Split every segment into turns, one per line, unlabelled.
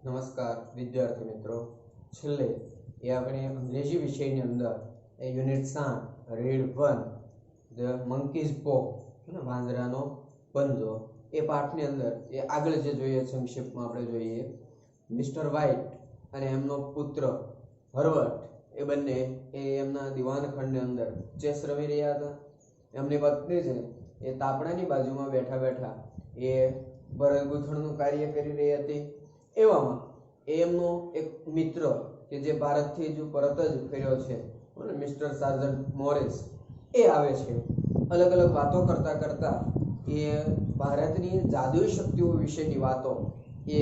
નમસ્કાર વિદ્યાર્થી મિત્રો. છેલ્લે એ આપણે અંગ્રેજી વિષયની અંદર એ યુનિટ 7 રીડ 1 ધ મંકીઝ પો વાંદરાનો પંજો એ પાઠની અંદર એ આગળ જે જોઈએ સંક્ષિપ્તમાં આપણે જોઈએ મિસ્ટર વ્હાઇટ અને એમનો પુત્ર હર્બર્ટ એ બંને એ એમના દિવાનખંડની અંદર ચેસ રમી રહ્યા હતા. એમની પત્ની છે એ તાપણાની બાજુમાં બેઠા બેઠા એ ભરત ગૂંથણનું કાર્ય કરી રહી હતી. એવામાં એમનો એક મિત્ર કે જે ભારતથી જ પરત જ ફર્યો છે મિસ્ટર સાર્જન્ટ મોરિસ એ આવે છે. અલગ અલગ વાતો કરતા કરતા એ ભારતની જાદુઈ શક્તિઓ વિશેની વાતો એ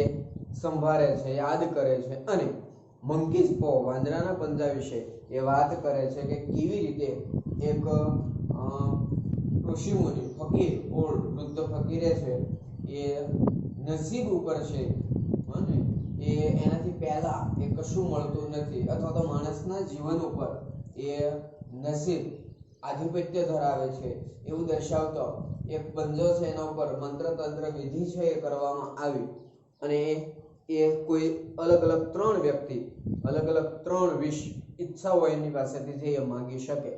સંભાળે છે, યાદ કરે છે અને મંકીઝ પો વાંદરાના પંજા વિશે એ વાત કરે છે કે કેવી રીતે એક ઋષિમુનિ ફકીર ઓલ્ડ વૃદ્ધ ફકીરે છે એ નસીબ ઉપર છે અને એ એનાથી પહેલા એ કશું મળતું નથી અથવા તો માણસના જીવન ઉપર એ નસીબ આધિપત્ય ધરાવે છે એવું દર્શાવતો એક પંજો છે એના ઉપર મંત્ર તંત્ર વિધિ છે એ કરવામાં આવી અને એ કોઈ અલગ અલગ 3 વ્યક્તિ અલગ અલગ 3 વિશ ઈચ્છાઓ એની પાસેથી જે એ માંગી શકે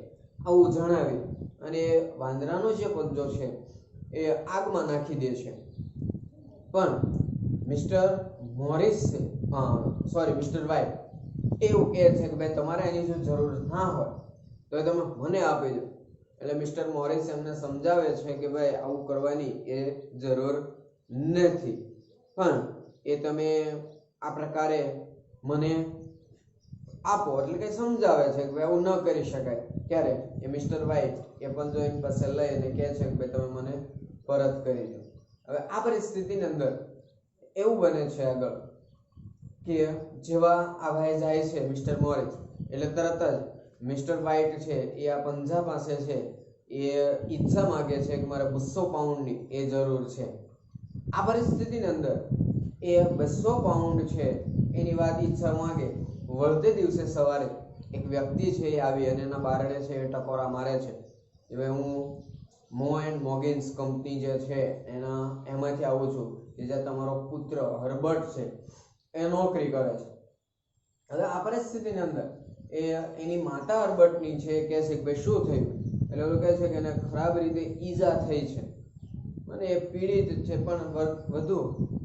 આવું જણાવી અને વાંદરાનો જે પંજો છે એ આગમાં નાખી દે છે. પણ મિસ્ટર મોરિસ મિસ્ટર વ્હાઇટ એવું કહે છે કે ભાઈ તમારે એની જો જરૂર ના હોય તો તમે મને આપી દો. એટલે મિસ્ટર મોરિસ એમને સમજાવે છે કે ભાઈ આવું કરવાની એ જરૂર નથી, પણ એ તમે આ પ્રકારે મને આપો એટલે કે સમજાવે છે કે ભાઈ આવું ન કરી શકાય. ત્યારે એ મિસ્ટર વ્હાઇટ એ પંજો એની પાસે લઈ અને કહે છે કે ભાઈ તમે મને પરત કરી દો. હવે આ પરિસ્થિતિની અંદર એવું બને છે આગળ કે જેવા આ ભાઈ જાય છે મિસ્ટર મોરિસ એટલે તરત જ મિસ્ટર વ્હાઇટ છે એ આ પંજા પાસે છે એ ઈચ્છા માગે છે કે મારે 200 પાઉન્ડની એ જરૂર છે. આ પરિસ્થિતિની અંદર એ 200 પાઉન્ડ છે એની વાત ઈચ્છા માગે. વળતે દિવસે સવારે એક વ્યક્તિ છે એ આવી અને એના બારણે છે એ ટકોરા મારે છે કે ભાઈ હું મો એન્ડ મોગિન્સ કંપની જે છે એમાંથી આવું છું કે જ્યાં તમારો પુત્ર હર્બર્ટ છે એ નોકરી કરે છે. હવે આ પરિસ્થિતિની અંદર એની માતા હર્બર્ટની છે કે છે કે ભાઈ શું થયું એટલે એવું કહે છે કે એને ખરાબ રીતે ઈજા થઈ છે અને એ પીડિત છે પણ વધુ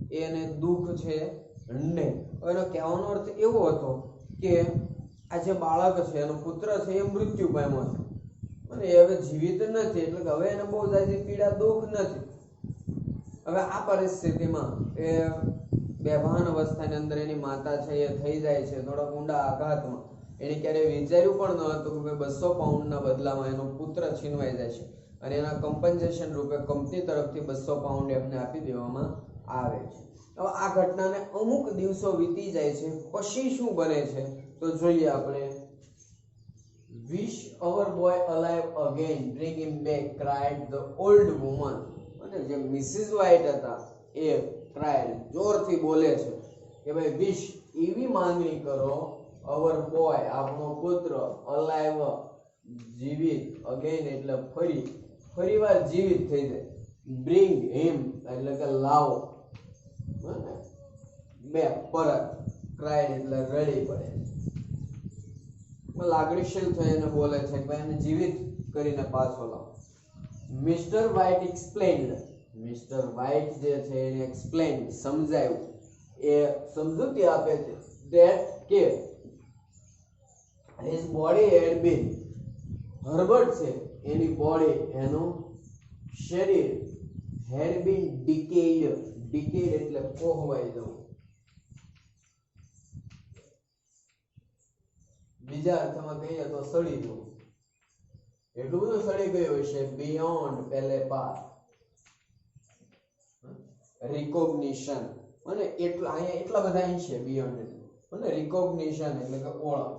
એને દુઃખ છે નહીં. એનો કહેવાનો અર્થ એવો હતો કે આ જે બાળક છે એનો પુત્ર છે એ મૃત્યુ પામ્યો છે અને એ હવે જીવિત નથી એટલે કે હવે એને બહુ જાજી પીડા દુઃખ નથી. હવે આ પરિસ્થિતિમાં એ બેભાન અવસ્થાની અંદર એની માતા છે એ થઈ જાય છે થોડા ઊંડા આઘાતમાં. એને ક્યારેય વિચાર્યું પણ ન હતું કે 200 પાઉન્ડના બદલામાં એનો પુત્ર છીનવાઈ જાય છે અને એના કમ્પન્સેશન રૂપે કંપની તરફથી 200 પાઉન્ડ એમને આપી દેવામાં આવે છે. હવે આ ઘટનાને અમુક દિવસો વીતી જાય છે પછી શું બને છે તો જોઈએ આપણે. Wish our boy alive again bring him back cried the old woman. અને જે મિસિસ વ્હાઇટ હતા એ ક્રાઇડ જોરથી બોલે છે કે ભાઈ વિશ એવી માંગણી કરો અવર બોય આપણો પુત્ર અલાઇવ જીવિત અગેન એટલે ફરીવાર જીવિત થઈ જાય. બ્રિંગ હિમ એટલે કે લાવો બે પરત. ક્રાઇડ એટલે રડી પડે લાગણીશીલ થઈને બોલે છે કે એને જીવિત કરીને પાછો લાવો. Mr White explained. Mr White જે છે એને એક્સપ્લેન સમજાવ્યું એ સમજૂતી આપે છે ધેટ કે his body had bin Herbert છે એની બોડી એનું શરીર હેડ બીન ડિકેડ એટલે કોહવાઈ જવું. બીજા અર્થમાં કહીએ તો સડી જવું. એટલું બધું સડી ગયું છે બિયોન્ડ પેલે પાર રિકોગ્નિશન. અને એટલા બધા છે બિયોન્ડ એટલે રિકોગ્નિશન એટલે કે ઓળખ.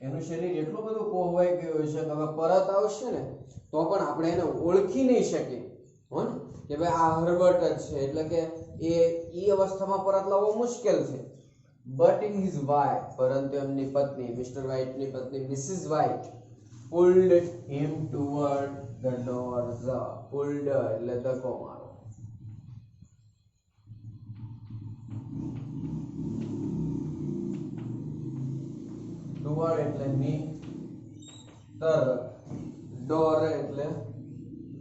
એનું શરીર એટલું બધું કોહવાઈ ગયું છે કે હવે પરત આવશે ને તો પણ આપણે એને ઓળખી નહીં શકીએ હો ને કે ભાઈ આ હર્બર્ટ જ છે એટલે કે એ અવસ્થામાં પરત લાવવો મુશ્કેલ છે. બટ ઇન હિઝ વાઇફ પરંતુ એમની પત્ની મિસ્ટર વ્હાઇટની પત્ની Mrs White pulled him toward the door. Pulled એટલે ધક્કો મારો. ટુવર્ડ એટલે ની તરફ, ડોર એટલે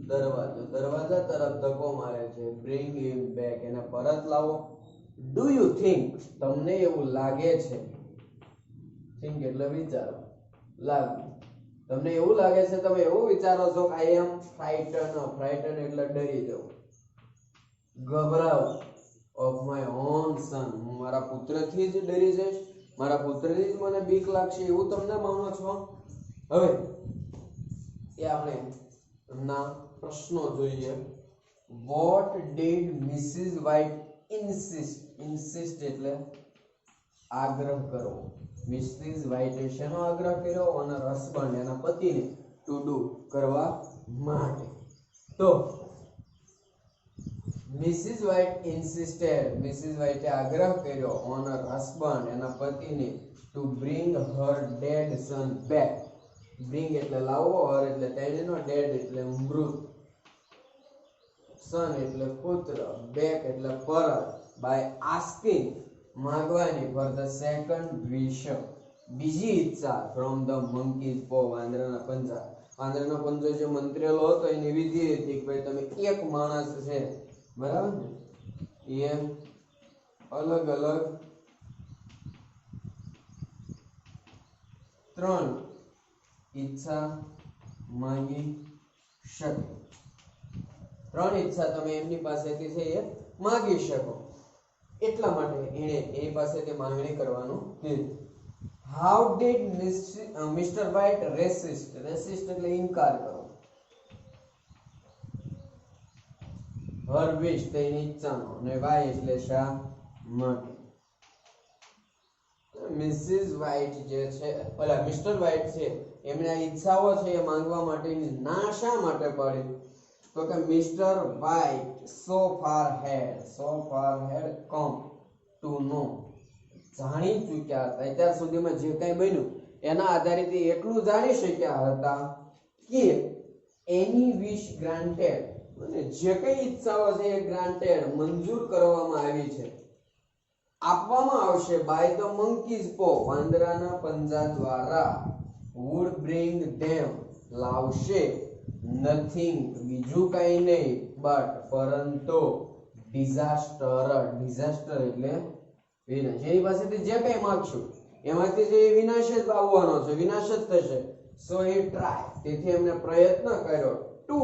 દરવાજો, દરવાજા તરફ ધક્કો મારે છે. બ્રિંગ હિમ બેક, એને પરત લાવો. ડુ યુ થિંક, તમને એવું લાગે છે. થિંક એટલે વિચારો, લાગવું. તમને એવું લાગે છે, તમે એવું વિચારો છો કે આઈ એમ ફ્રાઇટન, ફ્રાઇટન એટલે ડરી જવું, ગભરાવું. ઓફ માય ઓન સન, હું મારા પુત્રથી જ ડરી જઈશ, મારા પુત્રની જ મને બીક લાગશે, એવું તમને માનો છો? હવે એ આપણે એમના પ્રશ્નો જોઈએ. What did Mrs White insist? Insist એટલે આગ્રહ કરવો. મિસિસ વ્હાઇટે શેનો આગ્રહ કર્યો? ઓન હર હસબન્ડ, એના પતિને, ટુ ડુ કરવા માટે. તો મિસિસ વ્હાઇટ ઇન્સિસ્ટેડ, મિસિસ વ્હાઇટે આગ્રહ કર્યો ઓન હર હસબન્ડ, એના પતિને, to bring her dead son back. Bring એટલે લાવવો, હર એટલે તેણીનો, ડેડ એટલે મૃત, સન એટલે પુત્ર, બેક એટલે પરત, બાય આસ્કિંગ માંગવાની, ફોર ધ સેકન્ડ વિશ બીજી ઈચ્છા, ફ્રોમ ધ મંકીઝ પો વાંદરાના પંજા. વાંદરાનો પંજો જે મંત્રેલો હતો એની વિધિ હતી કે ભાઈ તમે એક માણસ છે, બરાબર ને, એ અલગ અલગ 3 ઈચ્છા માંગી શકે. 3 ઈચ્છા તમે એમની પાસેથી છે એ માંગી શકો. એટલા માટે એણે એની પાસેથી માંગણી કરવાનું કીધું. How did Mr White racist? Racist એટલે ઇનકાર કરો. હર વિશ તેની ઈચ્છાનો, અને વાય એટલે શા માટે. મિસિસ વ્હાઇટ જે છે, ઓલા મિસ્ટર વ્હાઇટ છે, એમણે આ ઈચ્છાઓ છે એ માંગવા માટેની ના શા માટે પડી? તો કે mister White so far had come to know, જાણી ચૂક્યા હતા, અત્યાર સુધીમાં જે કંઈ બન્યું એના આધારિત એટલું જાણી શક્યા હતા કે એની વિશ ગ્રાન્ટેડ, અને જે કઈ ઈચ્છાઓ છે એ ગ્રાન્ટેડ મંજૂર કરવામાં આવી છે, આપવામાં આવશે, બાય ધ મંકીઝ પો વાંદરાના પંજા દ્વારા, વુડ બ્રિંગ ધેમ લાવશે, નથિંગ બીજું કઈ નહીં, બટ પરંતુ, ડિઝાસ્ટર, ડિઝાસ્ટર એટલે વિનાશ. એની પાસેથી જે કઈ માંગશું એમાંથી જે વિનાશ જ આવવાનો છે, વિનાશ જ થશે. સો હી ટ્રાય, તેથી એમને પ્રયત્ન કર્યો, ટુ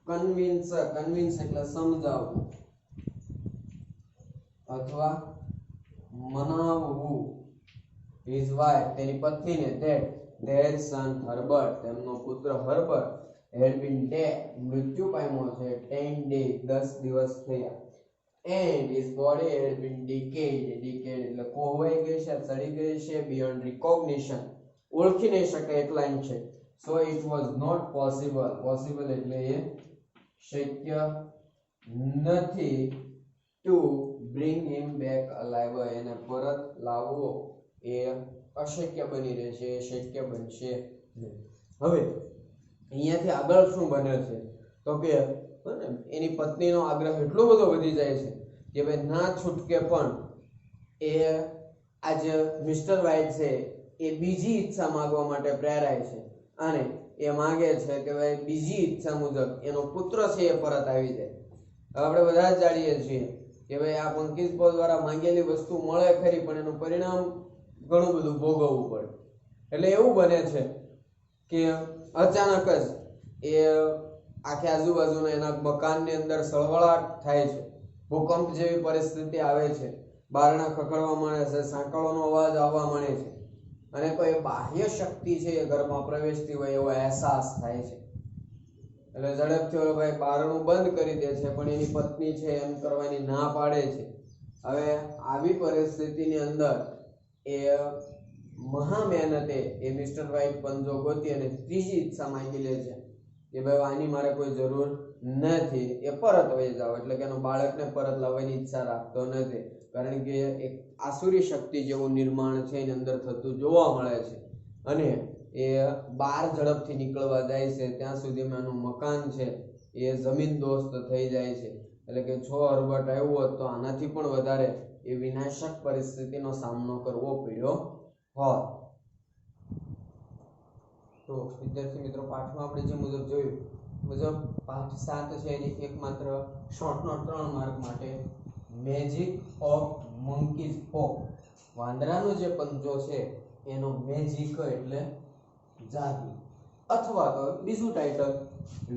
કન્વિન્સ, કન્વિન્સ એટલે સમજાવવું અથવા મનાવવું, હિઝ વાઇફ તેની પત્નીને, ધેટ ધેર સન હર્બર્ટ તેમનો પુત્ર હર્બર્ટ, હેડ બીન ડેડ મૃત્યુ પામ્યો છે, 10 days 10 દિવસ થયા, and his body had been decayed, decayed એટલે કોહવાઈ ગઈ છે, સડી ગઈ છે, બિયોન્ડ રિકોગ્નિશન ઓળખી નહીં શકે એટલા છે. So it was not possible, possible એટલે એ શક્ય નથી, to bring him back alive એને પરત લાવવો એ અશક્ય બની રહેશે, એ શક્ય બનશે નહીં. હવે અહીંયાથી આગળ શું બને છે તો કે એની પત્નીનો આગ્રહ એટલો બધો વધી જાય છે કે ભાઈ ના છૂટકે પણ એ આજે મિસ્ટર વ્હાઇટ છે એ બીજી ઈચ્છા માંગવા માટે પ્રેરાય છે, અને એ માંગે છે કે ભાઈ બીજી ઈચ્છા મુજબ એનો પુત્ર છે એ પરત આવી જાય. આપણે બધા જ જાણીએ છીએ કે ભાઈ આ મંકીઝ પો દ્વારા માંગેલી વસ્તુ મળે ખરી, પણ એનું પરિણામ ઘણું બધું ભોગવવું પડે. એટલે એવું બને છે કે અચાનક જ એ આખી આજુબાજુના એના મકાનની અંદર સળવળાટ થાય છે, ભૂકંપ જેવી પરિસ્થિતિ આવે છે, બારણા ખખડવા માંડે છે, સાંકળોનો અવાજ આવવા માંડે છે, અને કોઈ બાહ્ય શક્તિ છે એ ઘરમાં પ્રવેશતી હોય એવો અહેસાસ થાય છે. એટલે ઝડપથી ઓલો ભાઈ બારણું બંધ કરી દે છે, પણ એની પત્ની છે એમ કરવાની ના પાડે છે. હવે આવી પરિસ્થિતિની અંદર એ મહા મહેનતે એ મિસ્ટર વ્હાઇટ પંજો ગોતી અને ત્રીજી ઈચ્છા માંગી લે છે કે ભાઈ આની મારે કોઈ જરૂર નથી, એ પરત વહી જાવ, એટલે કે એનું બાળકને પરત લાવવાની ઈચ્છા રાખતો નથી, કારણ કે એક આસુરી શક્તિ જેવું નિર્માણ છે એની અંદર થતું જોવા મળે છે. અને એ બહાર ઝડપથી નીકળવા જાય છે ત્યાં સુધીમાં એનું મકાન છે એ જમીન દોસ્ત થઈ જાય છે. એટલે કે જો હર્બર્ટ આવ્યો હોત તો આનાથી પણ વધારે એ વિનાશક પરિસ્થિતિનો સામનો કરવો પડ્યો હોત. તો વિદ્યાર્થી મિત્રો પાઠમાં આપણે જે મુજબ જોયું મુજબ પાઠ 7 છે એની એકમાત્ર શોર્ટ નોટ 3 માર્ક માટે મેજિક ઓફ મંકીઝ પો, વાંદરાનો જે પંજો છે એનો મેજિક એટલે જાદુ, અથવા તો બીજું title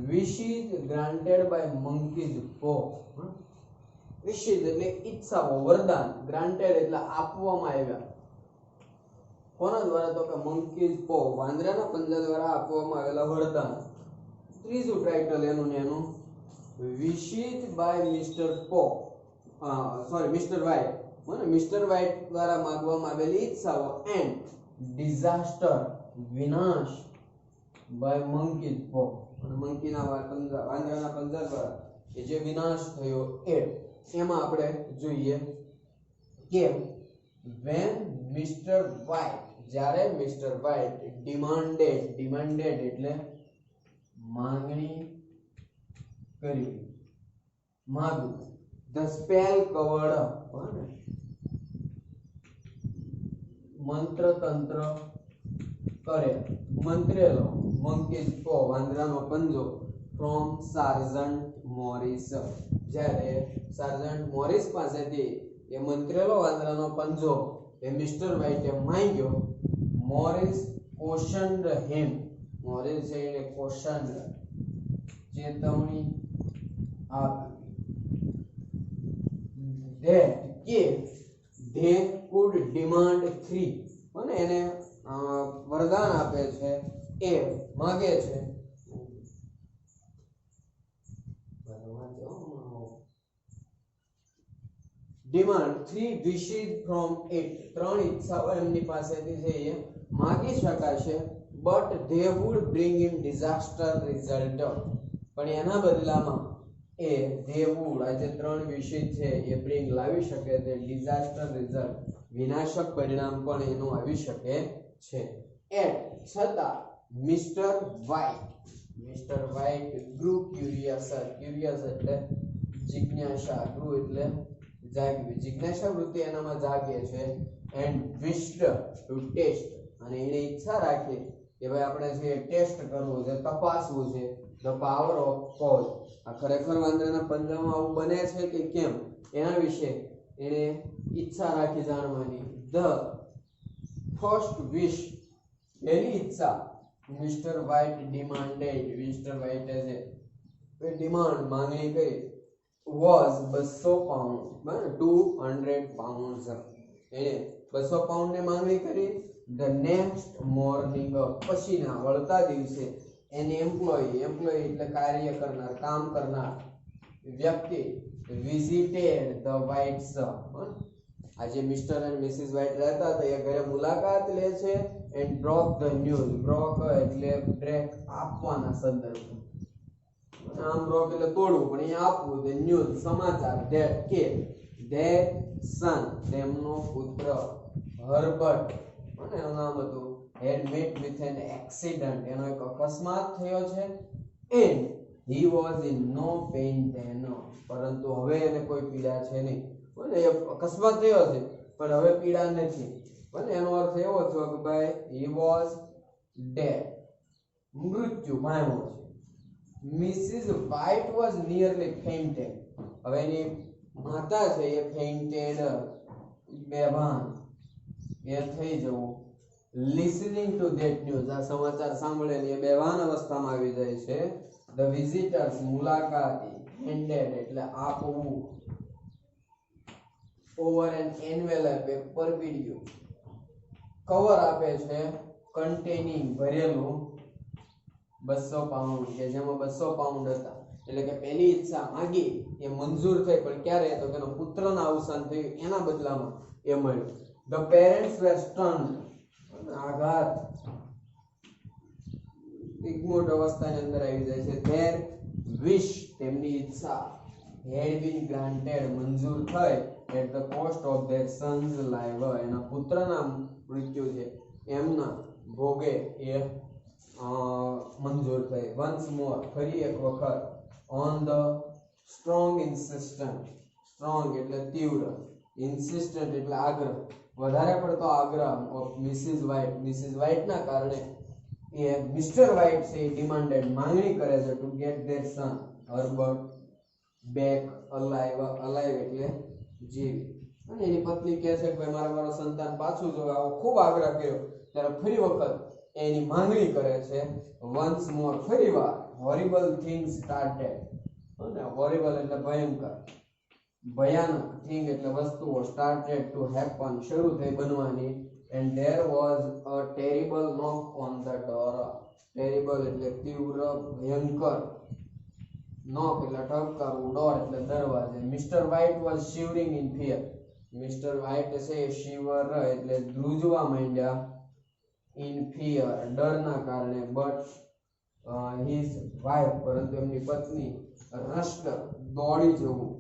wishes granted by monkey's paw, wishes એટલે ઈચ્છાઓ, વરદાન, ગ્રાન્ટેડ એટલે આપવામાં આવ્યા, કોના દ્વારા? તો કે મંકીઝ પો, વાંદરાના પંજા દ્વારા આપવામાં આવેલા વરદાન. ત્રીજું ટાઇટલ એનું વિશિસ બાય મિસ્ટર પો, મિસ્ટર વ્હાઇટ, મિસ્ટર વ્હાઇટ દ્વારા માંગવામાં આવેલી ઈચ્છાઓ એન્ડ ડિઝાસ્ટર, વિનાશ બાય મંકીઝ પો, અને વાંદરાના પંજા દ્વારા એ જે વિનાશ થયો એમાં આપણે જોઈએ કે when Mr. White, જ્યારે મિસ્ટર વ્હાઇટ ડિમાન્ડેડ એટલે માંગણી કરી, માગવું, the spell covered up, મંત્ર તંત્ર કરે, મંત્રેલો, મંકીઝ પો, વાંદરાનો પંજો, from સાર્જન્ટ મોરિસ, જ્યારે સાર્જન્ટ મોરિસ પાસેથી એ મંત્રેલો વાંદરાનો પંજો એ મિસ્ટર વ્હાઇટે માંગ્યો, મોરિસ cautioned him, મોરિસ એને cautioned ચેતવણી આપી, that કે they could demand 3, અને એને વરદાન આપે છે, એ માંગે છે ડિમાન્ડ 3 wishes from it, 3 ઈચ્છાઓ એમની પાસેથી છે એ માંગી શકાશે, but they would bring in disaster result, પણ એના બદલામાં એ they would, આ જે 3 wishes છે એ bring લાવી શકે છે disaster result, વિનાશક પરિણામ પણ એનું આવી શકે છે. એટ છતાં મિસ્ટર વ્હાઇટ grew curious એટલે જિજ્ઞાસા, grew એટલે જાગવી, જિજ્ઞાસા વૃત્તિ એનામાં જાગે છે, એન્ડ wished to test, અને એને ઈચ્છા રાખી કે ભાઈ આપણે જે ટેસ્ટ કરવું છે, તપાસવું છે, the power of cause, આ ખરેખર વાંદરાના પંજામાં આવું બને છે કે કેમ એના વિશે એને ઈચ્છા રાખી જાણવાની. the first wish, પહેલી ઈચ્છા મિસ્ટર વ્હાઇટ ડિમાન્ડેડ, મિસ્ટર વ્હાઇટે જે ડિમાન્ડ માંગણી કરી was 200 પાઉન્ડ, 200 pounds, એને 200 પાઉન્ડ ને માંગણી કરી. the next morning, પછીના વળતા દિવસે an employee એટલે કાર્ય કરનાર, કામ કરનાર વ્યક્તિ visited the Whites, આજે મિસ્ટર અને મિસિસ વ્હાઇટ રહેતા હતા એ ઘરે મુલાકાત લે છે, and broke the news, broke એટલે બ્રેક આપવાના સંદર્ભમાં, આમ બ્રોક એટલે તોડવું પણ અહીંયા આપવું, the news સમાચાર, that કે their son તેમનો પુત્ર હર્બર્ટ, અને એનું નામ હતું, had met with an accident, એનો એક અકસ્માત થયો છે, and he was in no pain then, પરંતુ હવે એને કોઈ પીડા છે નહીં, અને એ અકસ્માત થયો છે પણ હવે પીડા નથી, અને એનો અર્થ એવો થયો કે ભાઈ he was dead, મૃત્યુ પામ્યો છે. Mrs White was nearly fainted, હવે એની માતા છે એ fainted બેભાન એ થઈ જવું, listening to that news, આ સમાચાર સાંભળીને એ બેભાન અવસ્થામાં આવી જાય છે. the visitors મુલાકાતી, handed એટલે આપવું, over an envelope એક પરબીડિયું, કવર આપે છે, containing ભરેલું 200 પાઉન્ડ, કે જેમાં 200 પાઉન્ડ હતા, એટલે કે પહેલી ઈચ્છા માંગી એ મંજૂર થઈ, પણ ક્યારે? તો તેનો પુત્રના અવસાન થયું એના બદલામાં એ મળ્યું. the parents were stunned, આઘાત, ઇગ્નોર્ડ અવસ્થાની અંદર આવી જાય છે. their wish તેમની ઈચ્છા had been granted મંજૂર થઈ at the cost of their son's life, એના પુત્રના મૃત્યુ છે એમના ભોગે એ મંજૂર થઈ. once more ફરી એક વખત, on the strong insistence, strong એટલે તીવ્ર, insistent એટલે આગ્રહ, વધારે પડતો આગ્રહ ઓફ મિસિસ વ્હાઇટ ના કારણે એ મિસ્ટર વ્હાઇટ છે ડિમાન્ડેડ માંગણી કરે છે to get their son Herbert back alive એટલે જીવી. અને એની પત્ની કહે છે કે મારું સંતાન પાછું જોવે, આવો ખૂબ આગ્રહ કર્યો. ત્યારે ફરી વખત એની માંગણી કરે છે વન્સ મોર, ફરીવાર હોરિબલ થિંગ્સ સ્ટાર્ટેડ. અને હોરિબલ એટલે ભયંકર, ભયાનક, થિંગ એટલે વસ્તુઓ, સ્ટાર્ટેડ ટુ હેપન શરૂ થઈ બનવાની. And there was a terrible knock on the door. Terrible એટલે તીવ્ર, ભયંકર, નોક એટલે ઠપકારવું, ડોર એટલે દરવાજે. Mister White was shivering in fear. Mister White છે શિવર એટલે ધ્રુજવા માંડ્યા, ઇન ફિયર ડરના કારણે. બટ હિઝ વાઇફ પરંતુ એમની પત્ની રશ્ડ દોડી જવું,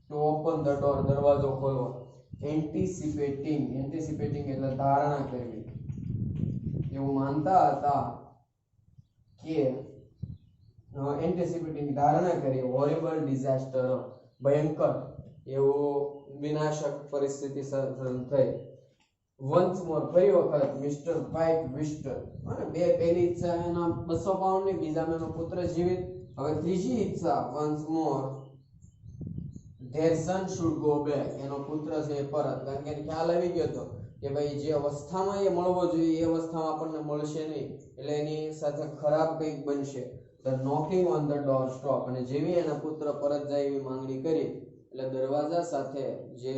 ટુ ઓપન ધ ડોર દરવાજો ખોલો. એન્ટિસિપેટિંગ એટલે ધારણા કરવી, એવું માનતા હતા કે એન્ટિસિપેટિંગ ધારણા કરી હોરિબલ ડિઝાસ્ટર ભયંકર એવું વિનાશક પરિસ્થિતિ થઈ. વન્સ મોર ફરી વખત મિસ્ટર વ્હાઇટ વિસ્ડ, અને બે પહેલી ઈચ્છા એના 200 પાઉન્ડ ની, બીજામાં એનો પુત્ર જીવિત. હવે ત્રીજી ઈચ્છા once more their son should go back, એનો પુત્ર છે એ પરત. કારણ કે ખ્યાલ આવી ગયો હતો કે ભાઈ જે અવસ્થામાં એ મળવો જોઈએ એ અવસ્થામાં આપણને મળશે નહીં, એટલે એની સાથે ખરાબ કંઈક બનશે. The knocking on the door stop, અને જેવી એના પુત્ર પરત જાય એવી માંગણી કરી એટલે દરવાજા સાથે જે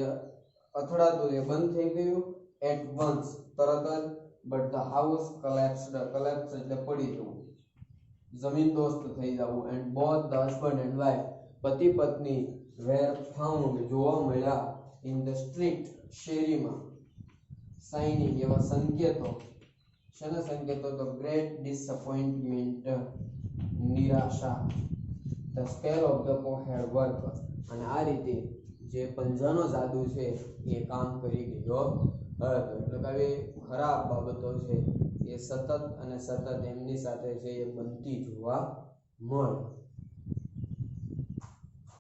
અથડાતું એ બંધ થઈ ગયું. એટ વન્સ તરત જ. બટ ધ હાઉસ collapsed એટલે પડી જવું, જમીનદોસ્ત થઈ જવું. And both the husband and wife પતિ પત્ની વેર ફાઉન્ડ જોવા મળ્યા ઇન ધ સ્ટ્રીટ શેરીમાં, સાઇનિંગ એવા સંકેતો. શેના સંકેતો? ધ ગ્રેટ ડિસઅપોઇન્ટમેન્ટ નિરાશા. ધ સ્પેલ ઓફ ધ કો હેડ વર્ક, અને આ રીતે જે પંજાનો જાદુ છે એ કામ કરી ગયો હતો. એટલે કે આવી ખરાબ બાબતો છે એ સતત અને સતત એમની સાથે છે એ બનતી જોવા મળે.